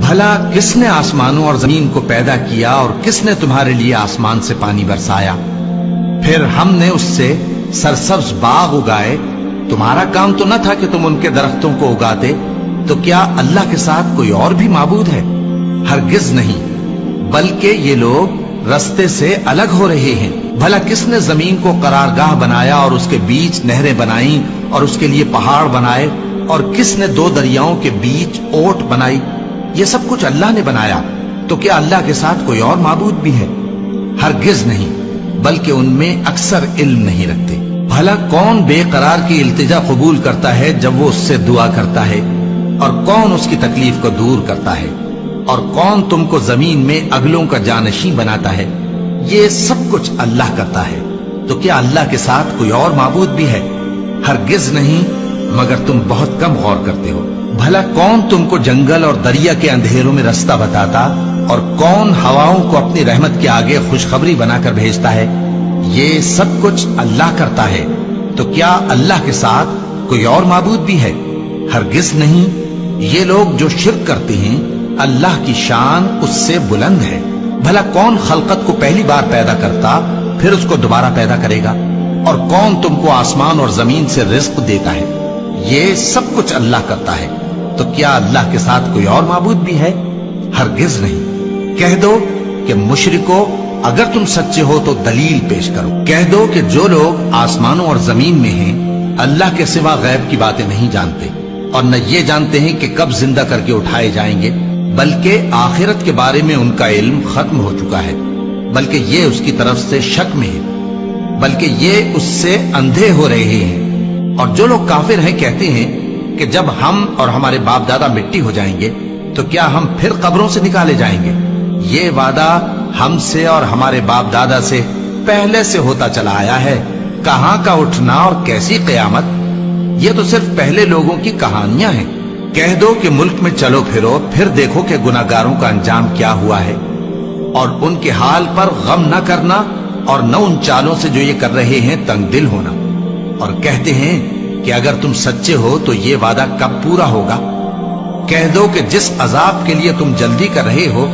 بھلا کس نے آسمانوں اور زمین کو پیدا کیا اور کس نے تمہارے لیے آسمان سے پانی برسایا؟ پھر ہم نے اس سے سرسبز باغ اگائے، تمہارا کام تو نہ تھا کہ تم ان کے درختوں کو اگاتے؟ تو کیا اللہ کے ساتھ کوئی اور بھی معبود ہے؟ ہرگز نہیں، بلکہ یہ لوگ رستے سے الگ ہو رہے ہیں۔ بھلا کس نے زمین کو قرارگاہ بنایا اور اس کے بیچ نہریں بنائیں اور اس کے لیے پہاڑ بنائے، اور کس نے دو دریاؤں کے بیچ اوٹ بنائی؟ یہ سب کچھ اللہ نے بنایا، تو کیا اللہ کے ساتھ کوئی اور معبود بھی ہے؟ ہرگز نہیں، بلکہ ان میں اکثر علم نہیں رکھتے۔ بھلا کون بے قرار کی التجا قبول کرتا ہے جب وہ اس سے دعا کرتا ہے، اور کون اس کی تکلیف کو دور کرتا ہے، اور کون تم کو زمین میں اگلوں کا جانشین بناتا ہے؟ یہ سب کچھ اللہ کرتا ہے، تو کیا اللہ کے ساتھ کوئی اور معبود بھی ہے؟ ہرگز نہیں، مگر تم بہت کم غور کرتے ہو۔ بھلا کون تم کو جنگل اور دریا کے اندھیروں میں رستہ بتاتا، اور کون ہواؤں کو اپنی رحمت کے آگے خوشخبری بنا کر بھیجتا ہے؟ یہ سب کچھ اللہ کرتا ہے، تو کیا اللہ کے ساتھ کوئی اور معبود بھی ہے؟ ہرگز نہیں۔ یہ لوگ جو شرک کرتے ہیں، اللہ کی شان اس سے بلند ہے۔ بھلا کون خلقت کو پہلی بار پیدا کرتا پھر اس کو دوبارہ پیدا کرے گا؟ اور کون تم کو آسمان اور زمین سے رزق دیتا ہے؟ یہ سب کچھ اللہ کرتا ہے، تو کیا اللہ کے ساتھ کوئی اور معبود بھی ہے؟ ہرگز نہیں۔ کہہ دو کہ مشرکو، اگر تم سچے ہو تو دلیل پیش کرو۔ کہہ دو کہ جو لوگ آسمانوں اور زمین میں ہیں اللہ کے سوا غیب کی باتیں نہیں جانتے، اور نہ یہ جانتے ہیں کہ کب زندہ کر کے اٹھائے جائیں گے، بلکہ آخرت کے بارے میں ان کا علم ختم ہو چکا ہے، بلکہ یہ اس کی طرف سے شک میں ہے، بلکہ یہ اس سے اندھے ہو رہے ہیں۔ اور جو لوگ کافر ہیں کہتے ہیں کہ جب ہم اور ہمارے باپ دادا مٹی ہو جائیں گے تو کیا ہم پھر قبروں سے نکالے جائیں گے؟ یہ وعدہ ہم سے اور ہمارے باپ دادا سے پہلے سے ہوتا چلا آیا ہے، کہاں کا اٹھنا اور کیسی قیامت؟ یہ تو صرف پہلے لوگوں کی کہانیاں ہیں۔ کہہ دو کہ ملک میں چلو پھرو، پھر دیکھو کہ گناہگاروں کا انجام کیا ہوا ہے، اور ان کے حال پر غم نہ کرنا، اور نہ ان چالوں سے جو یہ کر رہے ہیں تنگ دل ہونا۔ اور کہتے ہیں کہ اگر تم سچے ہو تو یہ وعدہ کب پورا ہوگا؟ کہہ دو کہ جس عذاب کے لیے تم جلدی کر رہے ہو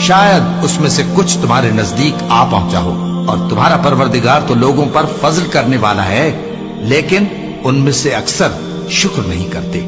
شاید اس میں سے کچھ تمہارے نزدیک آ پہنچا ہو، اور تمہارا پروردگار تو لوگوں پر فضل کرنے والا ہے، لیکن ان میں سے اکثر شکر نہیں کرتے۔